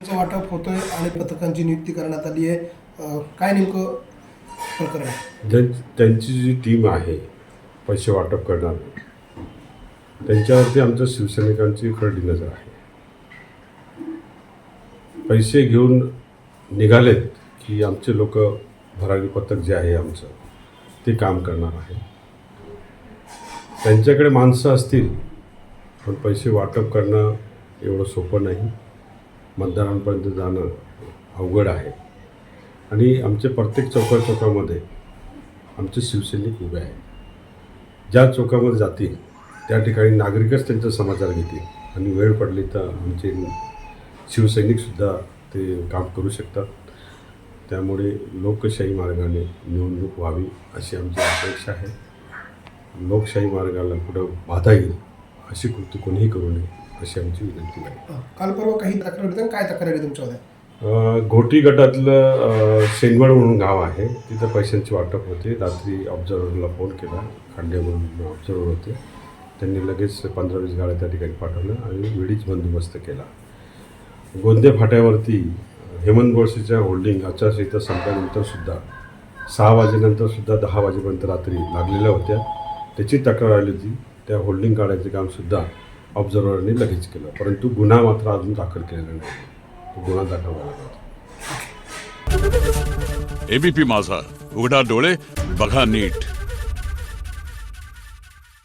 वाटप होतोय आणि पथकांची नियुक्ती करण्यात आली आहे. काय नेमकं प्रकरण आहे? त्यांची जी टीम आहे पैसे वाटप करणार त्यांच्यावरती आमच्या शिवसैनिकांची खरडी नजर आहे. पैसे घेऊन निघालेत की आमचे लोक भरारी पथक जे आहे आमचं ते काम करणार आहे. त्यांच्याकडे माणसं असतील पण पैसे वाटप करणं एवढं सोपं नाही. मतदारांपर्यंत जाणं अवघड आहे आणि आमचे प्रत्येक चौकामध्ये आमचे शिवसैनिक उभे आहेत. ज्या चौकामध्ये जातील त्या ठिकाणी नागरिकच त्यांचा समाचार घेतील आणि वेळ पडली तर आमचे शिवसैनिकसुद्धा ते काम करू शकतात. त्यामुळे लोकशाही मार्गाने निवडणूक व्हावी अशी आमची अपेक्षा आहे. लोकशाही मार्गाला पुढं बाधा येईल अशी कृती कोणीही करू नये अशी आमची विनंती आहे. काल परवा काही तक्रार होती, काय तक्रार आहे तुमच्यामध्ये? घोटी गटातलं शेनवड म्हणून गाव आहे, तिथं पैशांची वाटप होते. रात्री ऑब्झर्व्हरला फोन केला, खांडे म्हणून ऑब्झर्व्हर होते. त्यांनी लगेच 15-20 गाड्या त्या ठिकाणी पाठवल्या आणि वेळीच बंदोबस्त केला. गोंदे फाट्यावरती हेमंत गोडसेच्या होल्डिंग आचारसंहिता संपल्यानंतरसुद्धा 6 वाजेनंतरसुद्धा 10 वाजेपर्यंत रात्री लागलेल्या होत्या. त्याची तक्रार आली होती. त्या होल्डिंग काढायचं कामसुद्धा ऑब्झर्व्हरने लगेच केलं, परंतु गुन्हा मात्र अजून दाखल केलेला नाही. गुन्हा दाखल व्हायला. एबीपी माझा, उघडा डोळे बघा नीट.